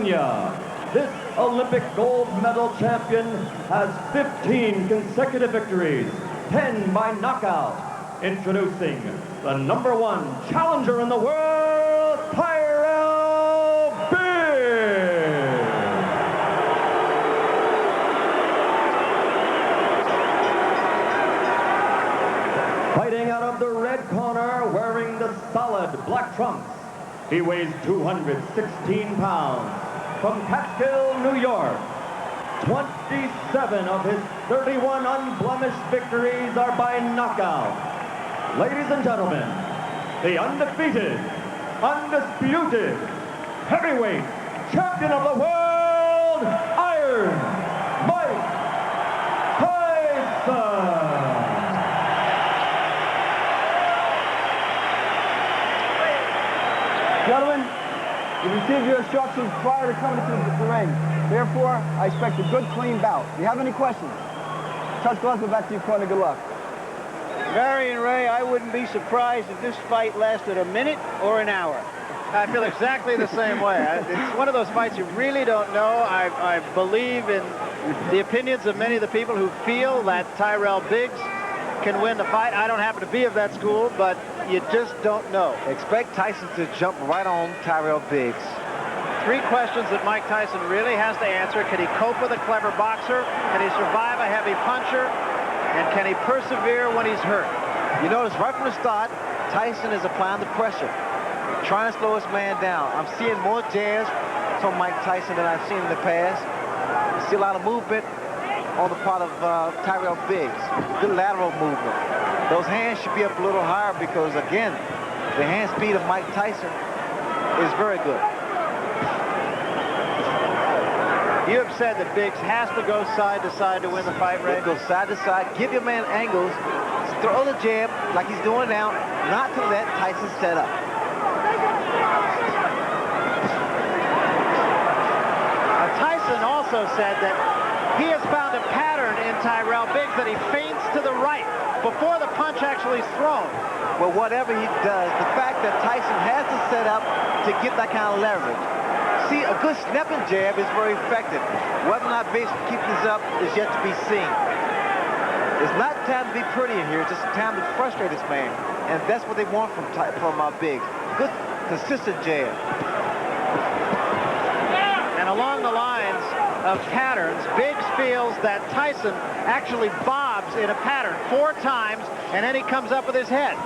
California. This Olympic gold medal champion has 15 consecutive victories, 10 by knockout. Introducing the #1 challenger in the world, Tyrell Biggs. Fighting out of the red corner, wearing the solid black trunks, he weighs 216 pounds. From Catskill, New York, 27 of his 31 unblemished victories are by knockout. Ladies and gentlemen, the undefeated, undisputed heavyweight champion of the world, Iron Mike Tyson. Gentlemen, you received your instructions prior to coming into the ring. Therefore, I expect a good, clean bout. Do you have any questions? Touch gloves, go back to your corner. Good luck. Barry and Ray, I wouldn't be surprised if this fight lasted a minute or an hour. I feel exactly the same way. It's one of those fights you really don't know. I believe in the opinions of many of the people who feel that Tyrell Biggs can win the fight. I don't happen to be of that school, but you just don't know. Expect Tyson to jump right on Tyrell Biggs. 3 questions that Mike Tyson really has to answer. Can he cope with a clever boxer? Can he survive a heavy puncher? And can he persevere when he's hurt? You notice right from the start, Tyson is applying the pressure, trying to slow his man down. I'm seeing more jabs from Mike Tyson than I've seen in the past. I see a lot of movement on the part of Tyrell Biggs. Good lateral movement. Those hands should be up a little higher because, again, the hand speed of Mike Tyson is very good. You have said that Biggs has to go side to side to win the fight, Ray? Go side to side, give your man angles, throw the jab like he's doing now, not to let Tyson set up. Tyson also said that he has found a pattern in Tyrell Biggs that he feints to the right before the punch actually is thrown. Well, whatever he does, the fact that Tyson has to set up to get that kind of leverage. See, a good snapping jab is very effective. Whether or not Biggs can keep this up is yet to be seen. It's not time to be pretty in here, it's just time to frustrate this man. And that's what they want from Biggs. Good, consistent jab. And along the lines of patterns, Biggs feels that Tyson actually bobs in a pattern 4 times, and then he comes up with his head.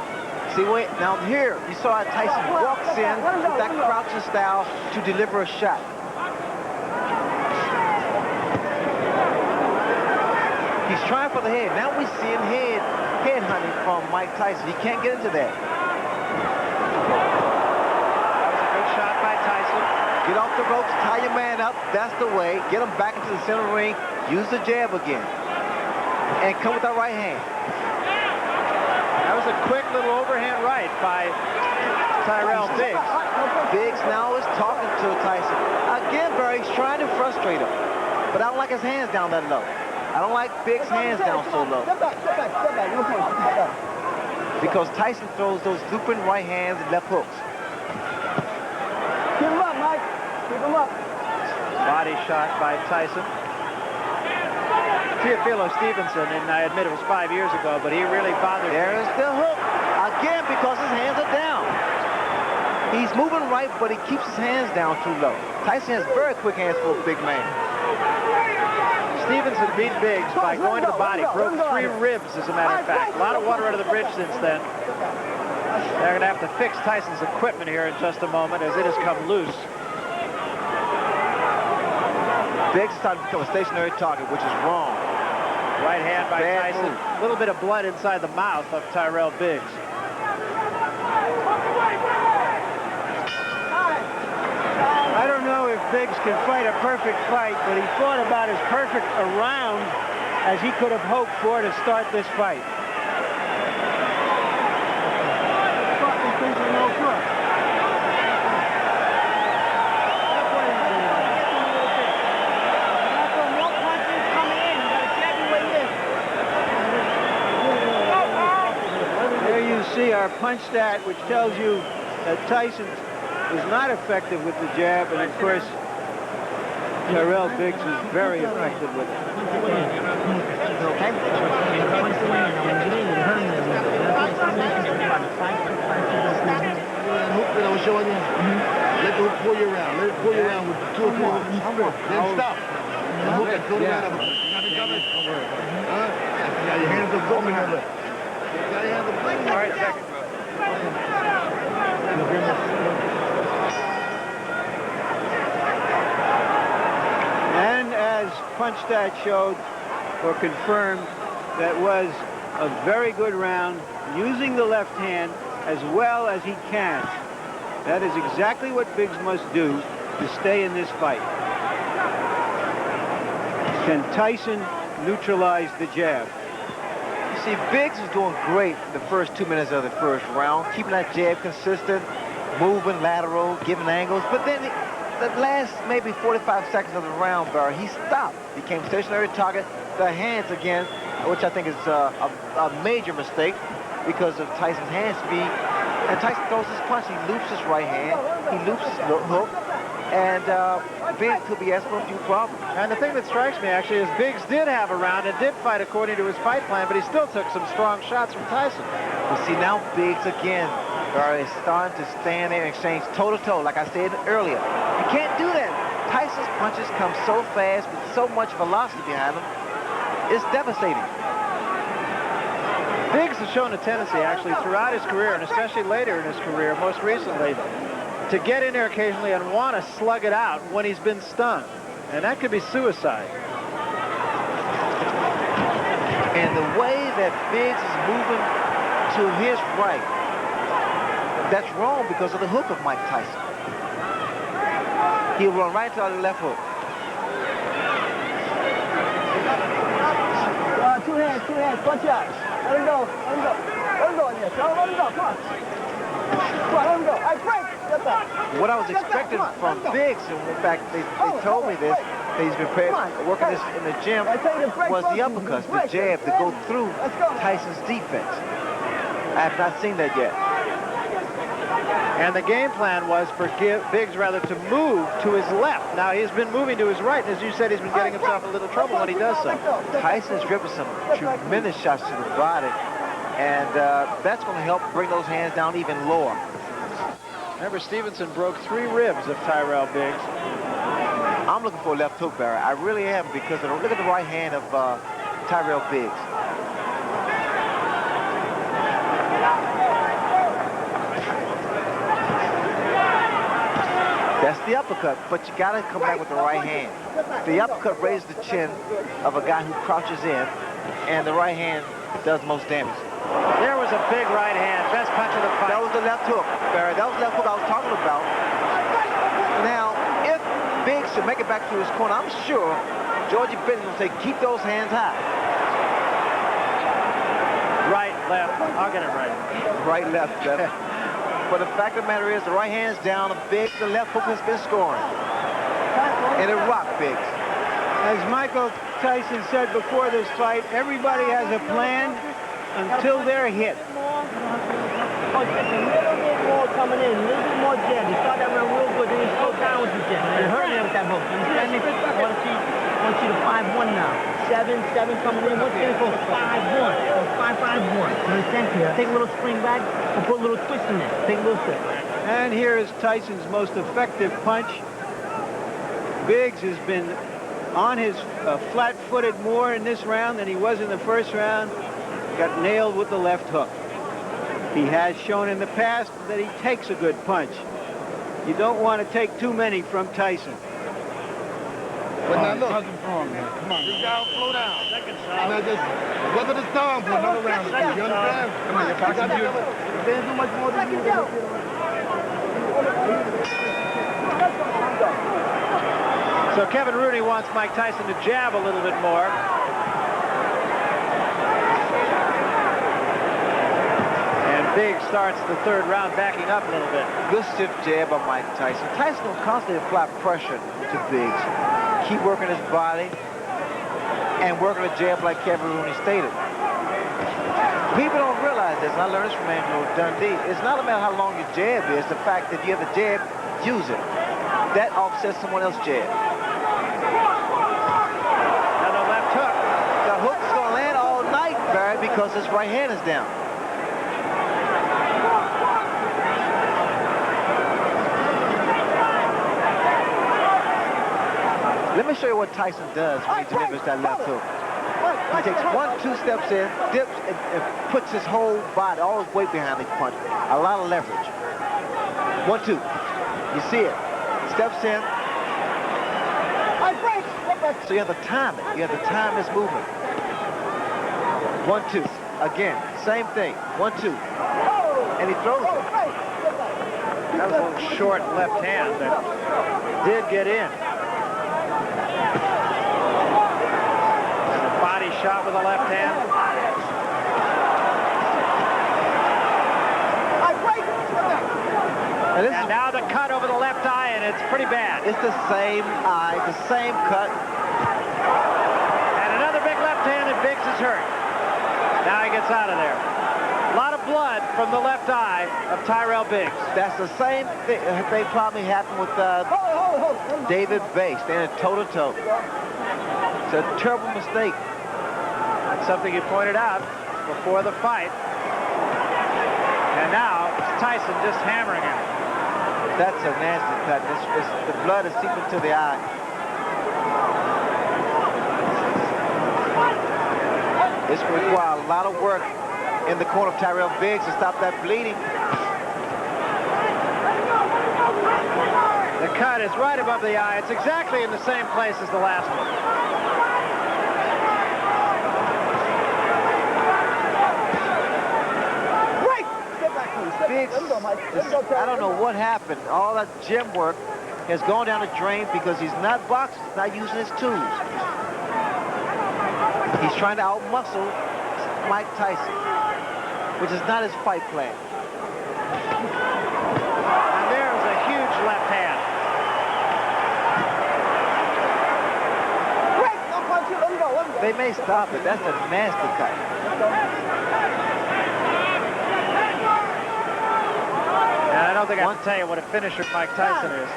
See, wait, now here, you saw how Tyson walks in with that crouching style to deliver a shot. He's trying for the head. Now we're seeing head hunting from Mike Tyson. He can't get into that. That was a good shot by Tyson. Get off the ropes, tie your man up. That's the way. Get him back into the center ring. Use the jab again. And come with that right hand. That was a quick little overhand right by Tyrell Biggs. Biggs now is talking to Tyson. Again, Barry, he's trying to frustrate him. But I don't like his hands down that low. I don't like Biggs' hands down so low. Step back. No point. Because Tyson throws those looping right hands and left hooks. Keep him up, Mike. Keep him up. Body shot by Tyson. Teofilo Stevenson, and I admit it was 5 years ago, but he really bothered me. There's the hook. Again, because his hands are down. He's moving right, but he keeps his hands down too low. Tyson has very quick hands for a big man. Stevenson beat Biggs by going to the body, broke 3 ribs, as a matter of fact. A lot of water under the bridge since then. They're going to have to fix Tyson's equipment here in just a moment as it has come loose. Biggs is starting to become a stationary target, which is wrong. Right hand by Tyson. A little bit of blood inside the mouth of Tyrell Biggs. I don't know if Biggs can fight a perfect fight, but he fought about as perfect a round as he could have hoped for to start this fight. There you see our punch stat, which tells you that Tyson is not effective with the jab, and of course Tyrell Biggs was very effective with it. I was showing you. Let the hook pull you around. Let it pull you around with 2 or 3 hooks. Then stop. The hook that goes around. You got me coming? Huh? You got your hands up open here. Look. You got your hands up open. All right, second. And as punch stat showed or confirmed, that was a very good round using the left hand as well as he can. That is exactly what Biggs must do to stay in this fight. Can Tyson neutralize the jab? You see, Biggs is doing great in the first 2 minutes of the first round, keeping that jab consistent, moving lateral, giving angles. But then the last maybe 45 seconds of the round, Barry, he stopped. Became stationary target. The hands again, which I think is a major mistake because of Tyson's hand speed. And Tyson throws his punch. He loops his right hand. He loops his hook. And Biggs could be asking for a few problems. And the thing that strikes me, actually, is Biggs did have a round and did fight according to his fight plan, but he still took some strong shots from Tyson. But see, now Biggs again, Barry, is starting to stand there and exchange toe-to-toe, like I said earlier. You can't do that. Tyson's punches come so fast with so much velocity behind them. It's devastating. Biggs has shown a tendency, actually, throughout his career, and especially later in his career, most recently, to get in there occasionally and want to slug it out when he's been stunned. And that could be suicide. And the way that Biggs is moving to his right, that's wrong because of the hook of Mike Tyson. He'll run right to the left hook. Two hands, punch out. Let him go, let him go. Let him go in there, son. Let him go, come on. Come on, let him go. All right, break. Get back. What I was expecting from Biggs, and in fact, they told me this, that he's been working this in the gym, was the uppercuts, the jab to go through Tyson's defense. I have not seen that yet. And the game plan was for Biggs rather to move to his left. Now he's been moving to his right, and as you said, he's been getting himself a little trouble when he does so. Tyson's driven some tremendous shots to the body, and that's going to help bring those hands down even lower. Remember, Stevenson broke 3 ribs of Tyrell Biggs. I'm looking for a left hook, Barry. I really am, because look at the right hand of Tyrell Biggs. That's the uppercut, but you got to come back with the right hand. The uppercut raises the chin of a guy who crouches in, and the right hand does most damage. There was a big right hand, best punch of the fight. That was the left hook, Barry. That was the left hook I was talking about. Now, if Biggs should make it back to his corner, I'm sure Georgie Benton will say, keep those hands high. Right, left, I'll get it right. Right, left. But the fact of the matter is, the right hand's down, the Biggs, the left hook has been scoring. And it rocked Biggs. As Michael Tyson said before this fight, everybody has a plan until they're hit. A little bit more coming in, a little bit more jab. You start that round real good, then you slow down with the jab. You hurt me with that hook. You understand me? I want to see the 5-1 now. 7 coming in. What's going to go 5-1? 5-5-1. You understand? Take a little spring back and put a little twist in there. Take a little twist. And here is Tyson's most effective punch. Biggs has been on his flat-footed more in this round than he was in the first round. Got nailed with the left hook. He has shown in the past that he takes a good punch. You don't want to take too many from Tyson. But now look, come on, this guy will slow down. Now just weather the storm for another round. You understand? Come on, you're talking to you. There's so much more than you do. So Kevin Rooney wants Mike Tyson to jab a little bit more. Biggs starts the 3rd round backing up a little bit. Good stiff jab by Mike Tyson. Tyson will constantly apply pressure to Biggs. Keep working his body and working the jab like Kevin Rooney stated. People don't realize this, and I learned this from Angelo Dundee. It's not about how long your jab is. The fact that you have a jab, use it. That offsets someone else's jab. And the left hook. The hook's going to land all night, Barry, because his right hand is down. Let me show you what Tyson does when he delivers that left hook. He takes 1-2 steps in, dips, and puts his whole body, all his weight behind his punch. A lot of leverage. 1-2. You see it. Steps in. So you have to time it. You have to time this movement. 1-2. Again, same thing. 1-2. And he throws it. That was a little short left hand that did get in. Body shot with the left hand. And now the cut over the left eye, and it's pretty bad. It's the same eye, the same cut. And another big left hand, and Biggs is hurt. Now he gets out of there. A lot of blood from the left eye of Tyrell Biggs. That's the same thing probably happened with David Bay, standing toe-to-toe. It's a terrible mistake. That's something you pointed out before the fight. And now Tyson just hammering him. That's a nasty cut. The blood is seeping to the eye. This will require a lot of work in the corner of Tyrell Biggs to stop that bleeding. The cut is right above the eye. It's exactly in the same place as the last one. Biggs, I don't know what happened. All that gym work has gone down the drain because he's not boxing, he's not using his tools. He's trying to outmuscle Mike Tyson, which is not his fight plan. And there's a huge left hand. They may stop it. That's a nasty cut. And I don't think I can tell you what a finisher Mike Tyson is.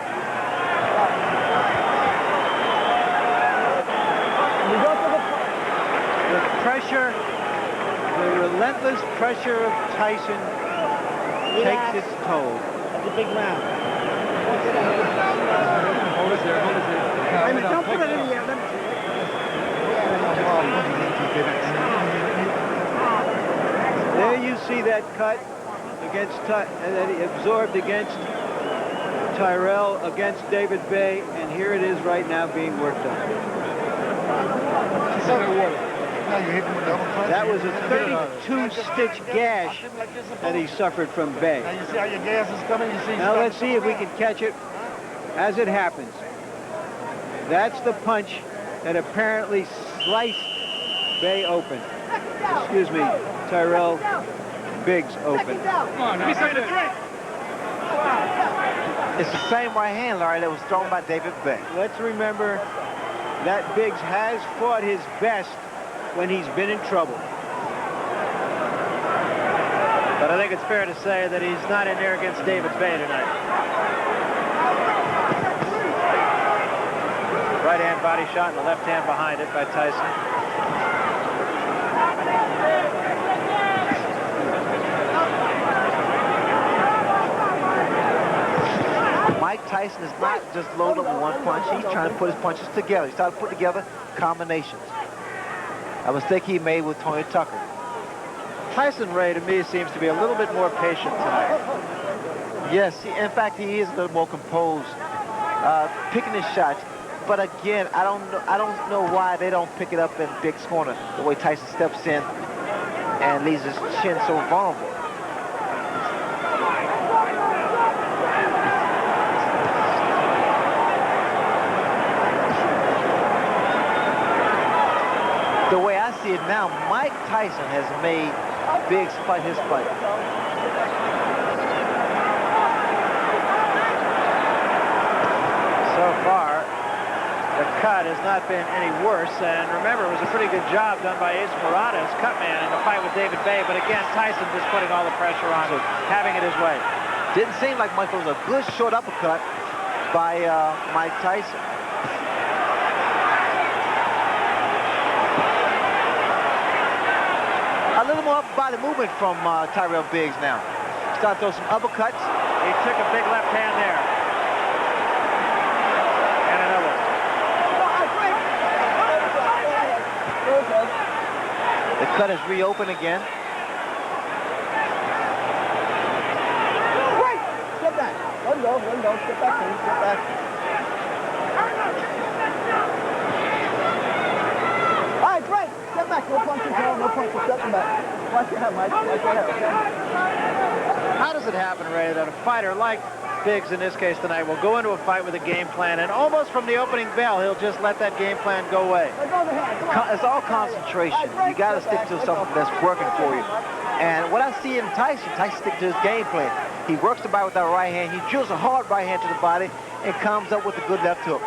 The pressure, the relentless pressure of Tyson takes its toll. That's a big round. Hold it there, hold it there. Don't put it in the air. There you see that cut against and then he absorbed against Tyrell, against David Bay, and here it is right now being worked on. That was a 32-stitch gash that he suffered from Bay. Now you see how your gas is coming? You see? Now let's see if we can catch it as it happens. That's the punch that apparently sliced Bay open. Excuse me, Tyrell Biggs open. Come on, let me say the drink. It's the same right hand, Larry, that was thrown by David Bay. Let's remember that Biggs has fought his best when he's been in trouble. But I think it's fair to say that he's not in there against David Bay tonight. Right hand body shot and the left hand behind it by Tyson. Mike Tyson is not just loaded with one punch. He's trying to put his punches together. He's trying to put together combinations. A mistake he made with Tony Tucker. Tyson Ray, to me, seems to be a little bit more patient tonight. Yes, in fact, he is a little more composed, picking his shots. But again, I don't know why they don't pick it up in Biggs' corner the way Tyson steps in and leaves his chin so vulnerable. The way I see it now, Mike Tyson has made Biggs fight his fight. So far, the cut has not been any worse. And remember, it was a pretty good job done by Ace Murata's cut man in the fight with David Bay. But again, Tyson just putting all the pressure on him, having it his way. Didn't seem like Mike was a good short uppercut by Mike Tyson. A little more upper body movement from Tyrell Biggs now. Start to throw some uppercuts. He took a big left hand there. And another. The cut is reopened again. Step back. Let him go. Step back, please. Step back. All right, Frank. Step back. No punches, no punches. Step him back. Watch your head, Mike. Watch your head, okay? How does it happen, Ray, that a fighter like Biggs in this case tonight will go into a fight with a game plan, and almost from the opening bell, he'll just let that game plan go away? It's all concentration. You got to stick to something that's working for you. And what I see in Tyson sticks to his game plan. He works the body with that right hand. He drills a hard right hand to the body and comes up with a good left hook.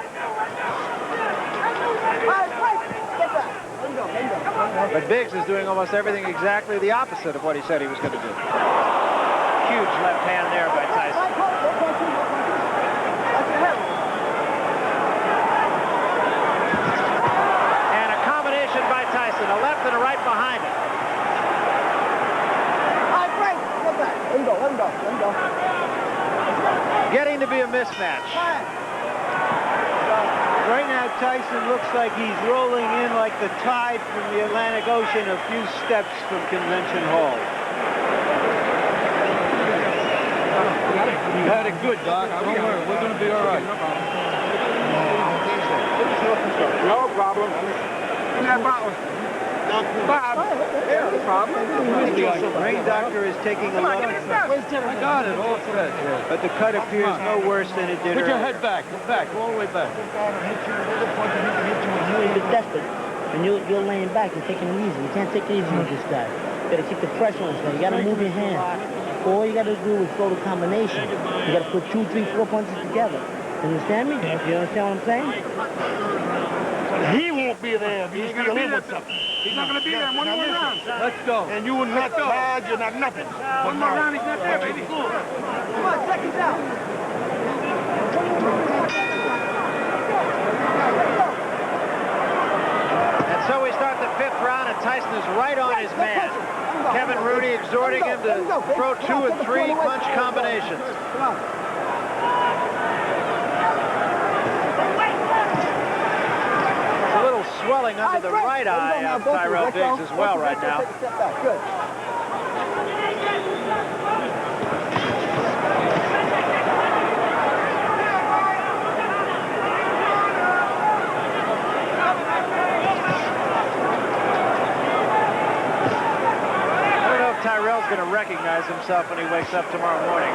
But Biggs is doing almost everything exactly the opposite of what he said he was going to do. Huge left hand there by Tyson. And a combination by Tyson, a left and a right behind it. Let him go. Getting to be a mismatch. Right now, Tyson looks like he's rolling in like the tide from the Atlantic Ocean a few steps from Convention Hall. You had it good, Doc. Don't worry. We're going to be all right. No problem. The ring doctor is taking a look. I got it. All set. Yeah. But the cut appears no worse than it did Put your earlier. head back. Back. All the way back. You're a bit desperate. And you're laying back and taking it easy. You can't take it easy with this guy. You got to keep the pressure on this guy. You got to move your hand. All you got to do is throw the combination. You got to put 2, 3, 4 punches together. You understand me? You understand what I'm saying? He won't be there. He's going to be there. He's not going to be there. One more round. Let's go. And you will not charge. You're not nothing. One more round. He's not there, baby. Come on, seconds out. And so we start the 5th round, and Tyson is right on his man. Kevin Rudy exhorting him to throw 2 and 3 punch combinations. A little swelling under the right eye of Tyrell Biggs as well right now. Good. Tyrell's going to recognize himself when he wakes up tomorrow morning.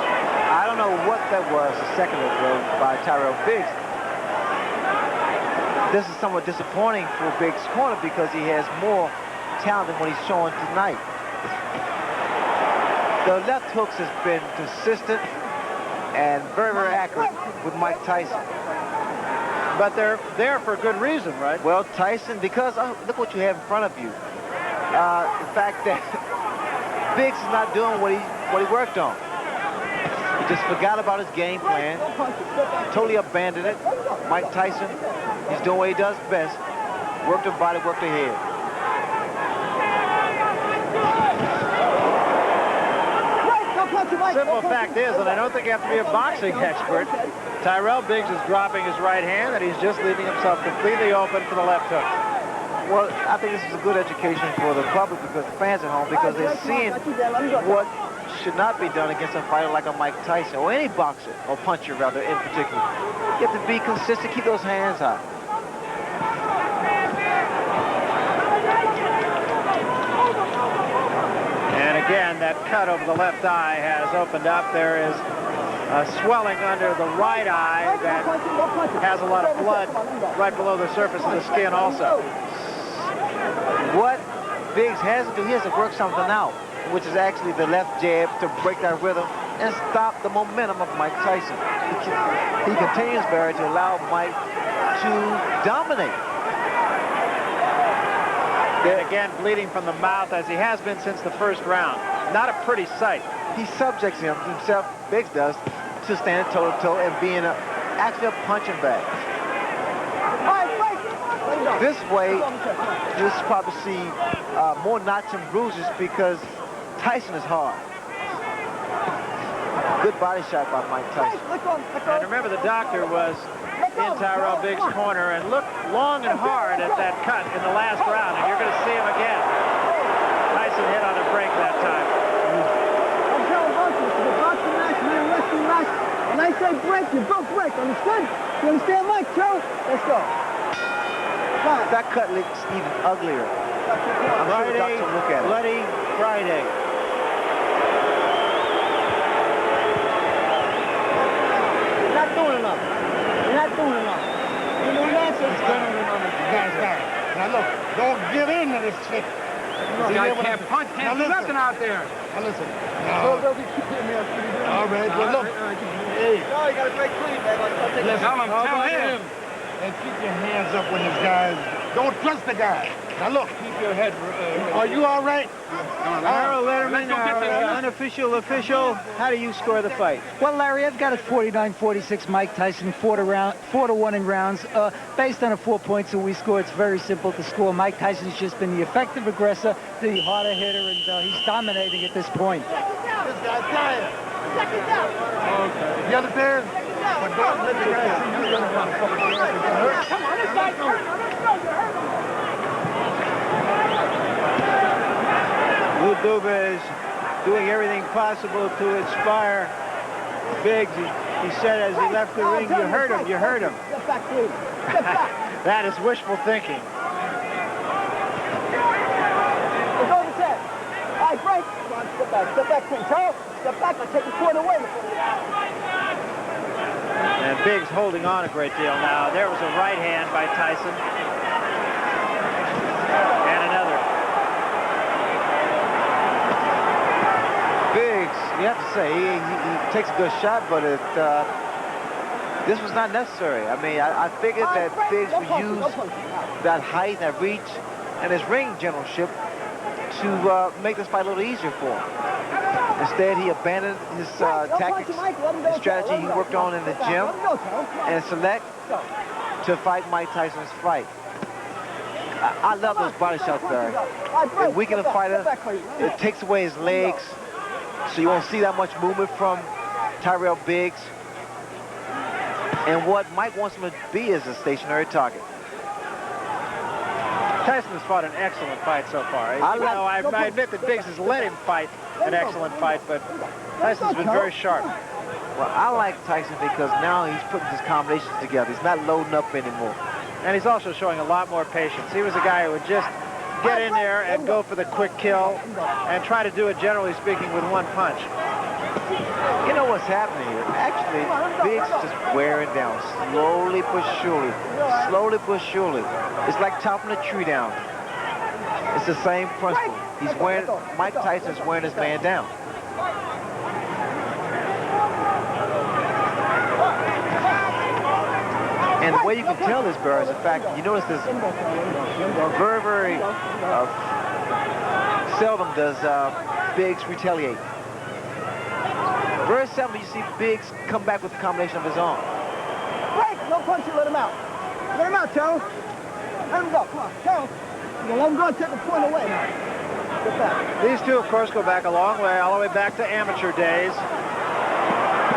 I don't know what that was a second ago by Tyrell Biggs. This is somewhat disappointing for Biggs' corner because he has more talent than what he's showing tonight. The left hooks has been consistent and very, very accurate with Mike Tyson. But they're there for good reason, right? Well, Tyson, because look what you have in front of you. The fact that Biggs is not doing what he worked on. He just forgot about his game plan, totally abandoned it. Mike Tyson, he's doing what he does best. Work the body, work the head. Simple fact is, and I don't think you have to be a boxing expert, Tyrell Biggs is dropping his right hand, and he's just leaving himself completely open for the left hook. Well, I think this is a good education for the public, because the fans at home, because they're seeing what should not be done against a fighter like a Mike Tyson, or any boxer, or puncher rather, in particular. You have to be consistent, keep those hands high. And again, that cut over the left eye has opened up. There is a swelling under the right eye that has a lot of blood right below the surface of the skin also. What Biggs has to do, he has to work something out, which is actually the left jab to break that rhythm and stop the momentum of Mike Tyson. He continues, Barry, to allow Mike to dominate. And again, bleeding from the mouth as he has been since the first round. Not a pretty sight. He subjects himself, Biggs does, to stand toe-to-toe and being actually a punching bag. This way, you'll probably see more knots and bruises because Tyson is hard. Good body shot by Mike Tyson. And remember, the doctor was in Tyrell Biggs' corner and looked long and hard at that cut in the last round, and you're going to see him again. Tyson hit on a break that time. I'm telling you, it's a boxing match, man, a wrestling match. When I say break, you both break. Understood? You understand, Mike, Joe? Let's go. That cut looks even uglier. I'm sure the doctor will look at it. Bloody Friday. You're not doing enough. You're not doing enough. You know that? Now look, don't give in to this chick. The guy can't punch, can't do nothing out there. Now listen. All right, well look. Hey. No, you got to break clean, man. Tell him. And keep your hands up when this guy's... Don't trust the guy. Now look. Keep your head. Are you all right? Harold Letterman, our unofficial official. How do you score the fight? Well, Larry, I've got it 49-46. Mike Tyson, 4-1 in rounds. Based on a 4 points that we score, it's very simple to score. Mike Tyson's just been the effective aggressor, the harder hitter, and he's dominating at this point. This guy's tired. Okay. You understand? But don't let the guy see you. Come on, this guy's hurt. Lou Duba is doing everything possible to inspire Biggs. He said as he left the ring, you heard him, you heard him. Step back, please. Step back. That is wishful thinking. It's over 10. All right, break. Come on, step back, please. Charles, step back. I'll take the point away. And Biggs holding on a great deal now. There was a right hand by Tyson. And another. Biggs, you have to say, he takes a good shot, but this was not necessary. I mean, I figured that Biggs would use that height, that reach, and his ring generalship to make this fight a little easier for him. Instead, he abandoned his tactics, his strategy he worked on in the gym, and select to fight Mike Tyson's fight. I love those body shots there. It weakens a fighter. It takes away his legs, so you won't see that much movement from Tyrell Biggs. And what Mike wants him to be is a stationary target. Tyson has fought an excellent fight so far. I admit that Biggs has let him fight an excellent fight, but Tyson's been very sharp. Well, I like Tyson because now he's putting his combinations together. He's not loading up anymore. And he's also showing a lot more patience. He was a guy who would just get in there and go for the quick kill and try to do it, generally speaking, with one punch. You know what's happening here? Actually, Biggs is just wearing down, slowly but surely. Slowly but surely. It's like chopping a tree down. It's the same principle. He's wearing, Mike Tyson's wearing his man down. And the way you can tell this, Burr, is the fact that you notice this very, very seldom does Biggs retaliate. Very seldom you see Biggs come back with a combination of his own. Break! No punch you, let him out. Let him out, Charles. Let him go. Come on, Charles. You let him go and take the point away now. Get back. These two, of course, go back a long way, all the way back to amateur days.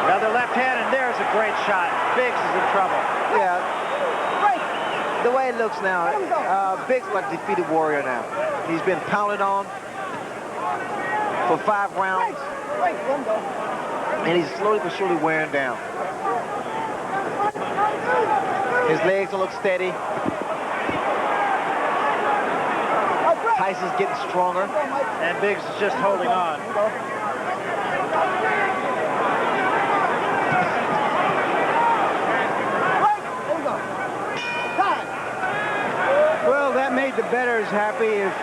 Another left hand, and there's a great shot. Biggs is in trouble. Yeah. The way it looks now, Biggs is like a defeated warrior now. He's been pounded on for 5 rounds. And he's slowly but surely wearing down. His legs don't look steady. Tyson's getting stronger. And Biggs is just holding on. Well, that made the bettors happy, if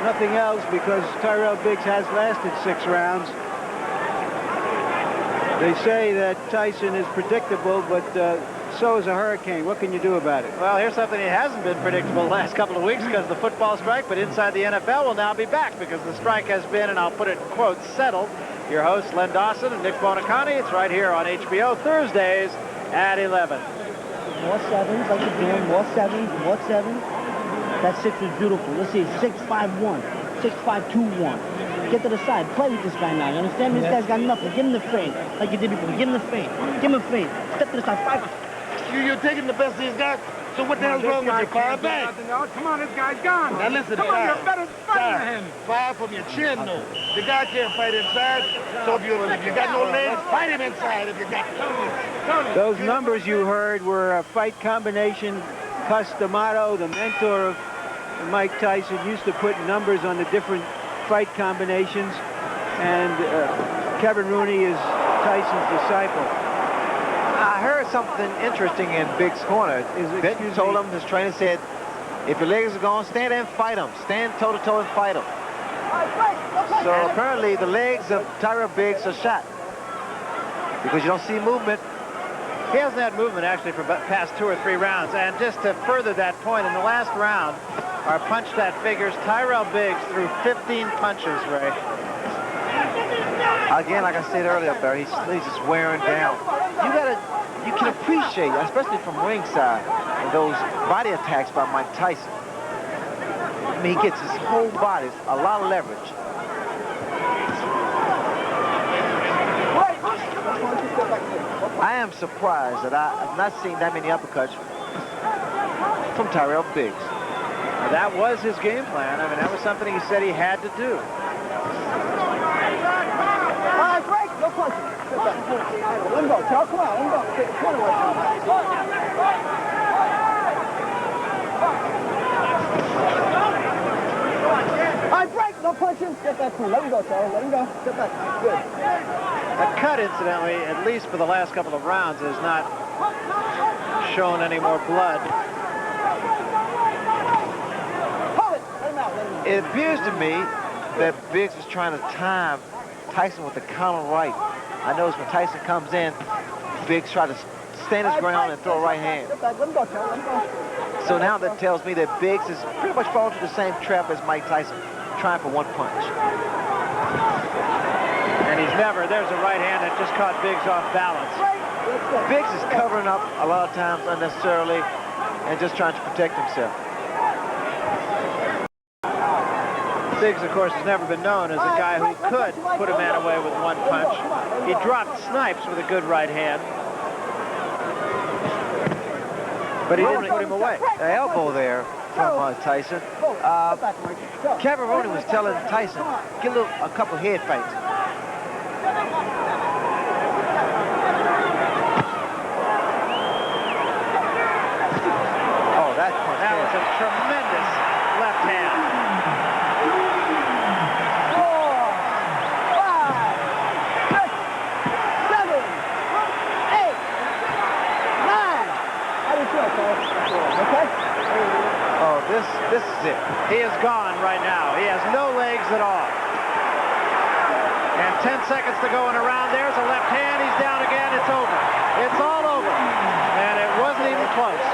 nothing else, because Tyrell Biggs has lasted 6 rounds. They say that Tyson is predictable, but so is a hurricane. What can you do about it? Well, here's something that hasn't been predictable the last couple of weeks because of the football strike, but Inside the NFL will now be back because the strike has been, and I'll put it in quotes, settled. Your hosts, Len Dawson and Nick Bonacani. It's right here on HBO Thursdays at 11. More sevens, like you're doing. More sevens, more sevens. That 6 is beautiful. Let's see, 6-5-1, 6-5-2-1. Get to the side. Play with this guy now. You understand me? This guy's got nothing. Give him the feint, like you did before. Give him the feint. Give him a feint. Step to the side. 5. You're taking the best of these guys. So what the hell's wrong with you? 5 back. Come on, this guy's gone. Now listen, come on, you're better fighter than him. 5 from your chin, though. The guy can't fight inside. So if you got no legs, fight him inside if you got. Those numbers you heard were a fight combination. Customato, the mentor of Mike Tyson, used to put numbers on the different fight combinations, and Kevin Rooney is Tyson's disciple. I heard something interesting in Big's corner. Benton told him, his trainer said, if your legs are gone, stand there and fight him. Stand toe-to-toe and fight him. So apparently the legs of Tyrell Biggs are shot because you don't see movement. He hasn't had movement actually for past 2 or 3 rounds. And just to further that point, in the last round, our punch that figures, Tyrell Biggs threw 15 punches, Ray. Again, like I said earlier, Barry, he's just wearing down. You can appreciate, especially from ringside, those body attacks by Mike Tyson. I mean, he gets his whole body, a lot of leverage. I am surprised that I've not seen that many uppercuts from Tyrell Biggs. Now, that was his game plan. I mean, that was something he said he had to do. Break. No punches. Let him go, Charles. Come on. Let him go. Take the corner away from him. All right, break. No punches. Get that through. Let him go, Charles. Let him go. Get that. Good. The cut, incidentally, at least for the last couple of rounds, has not shown any more blood. Hold it. Let him out. Let him out. It appears to me that Biggs was trying to time Tyson with the counter right. I noticed when Tyson comes in, Biggs tried to stand his ground and throw a right hand. Let him go, Charles. Let him go. So now that tells me that Biggs is pretty much falling to the same trap as Mike Tyson, trying for one punch. And he's never, there's a right hand that just caught Biggs off balance. Biggs is covering up a lot of times unnecessarily and just trying to protect himself. Biggs, of course, has never been known as a guy who could put a man away with one punch. He dropped Snipes with a good right hand. But he didn't put him away. The elbow there from Tyson. Kevin Rooney was telling Tyson, get a couple head feints. Oh, that punch. That was a tremendous left hand. 4, 5, 6, 7, 8, 9. Okay? Oh, this is it. He is gone right now. He has no legs at all. And 10 seconds to go in a round. There's a left hand. He's down again. It's over. It's all over. And it wasn't even close.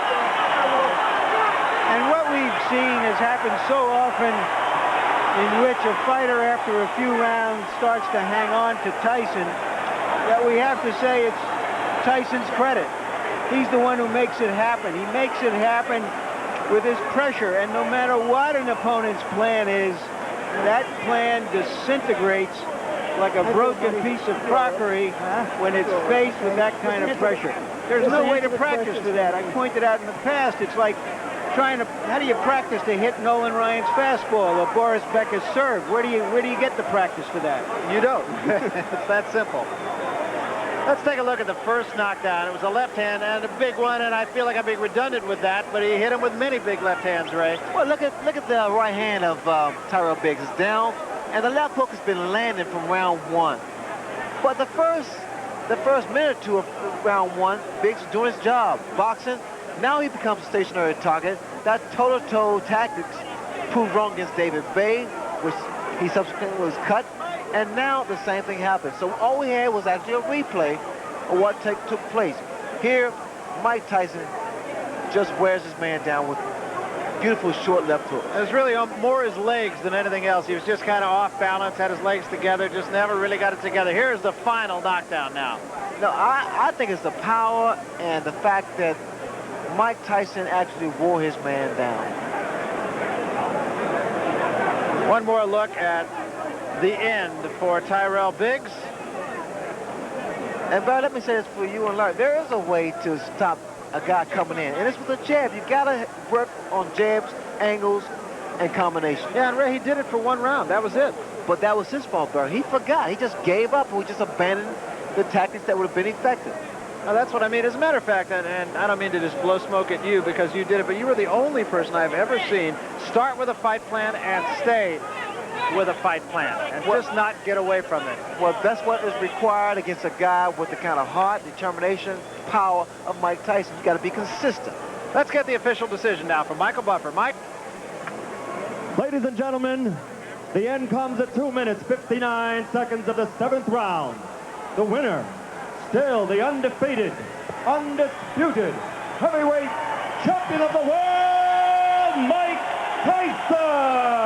And what we've seen has happened so often, in which a fighter after a few rounds starts to hang on to Tyson, that we have to say it's Tyson's credit. He's the one who makes it happen. He makes it happen with his pressure, and no matter what an opponent's plan is, that plan disintegrates like a broken piece of crockery when it's faced with that kind of pressure. There's no way to practice for that. I pointed out in the past, it's like trying to, how do you practice to hit Nolan Ryan's fastball or Boris Becker's serve? Where do you get the practice for that? You don't. It's that simple. Let's take a look at the first knockdown. It was a left hand and a big one, and I feel like I'm being redundant with that, but he hit him with many big left hands, Ray. Well, look at the right hand of Tyrell Biggs. It's down, and the left hook has been landing from round 1. But the first minute or two of round 1, Biggs was doing his job, boxing. Now he becomes a stationary target. That toe-to-toe tactics proved wrong against David Bay, which he subsequently was cut. And now the same thing happened. So all we had was actually a replay of what took place. Here, Mike Tyson just wears his man down with beautiful short left hook. It was really more his legs than anything else. He was just kind of off balance, had his legs together, just never really got it together. Here's the final knockdown now. No, I think it's the power and the fact that Mike Tyson actually wore his man down. One more look at the end for Tyrell Biggs. And Barry, let me say this for you and Larry. There is a way to stop a guy coming in, and it's with a jab. You gotta work on jabs, angles, and combinations. Yeah, and Ray, he did it for one round. That was it. But that was his fault, Barry. He forgot. He just gave up, and we just abandoned the tactics that would have been effective. Now, that's what I mean. As a matter of fact, and I don't mean to just blow smoke at you because you did it, but you were the only person I've ever seen start with a fight plan and stay with a fight plan and just not get away from it. Well, that's what is required against a guy with the kind of heart, determination, power of Mike Tyson. You got to be consistent. Let's get the official decision now from Michael Buffer. Mike? Ladies and gentlemen, the end comes at 2 minutes, 59 seconds of the 7th round. The winner, still the undefeated, undisputed heavyweight champion of the world, Mike Tyson!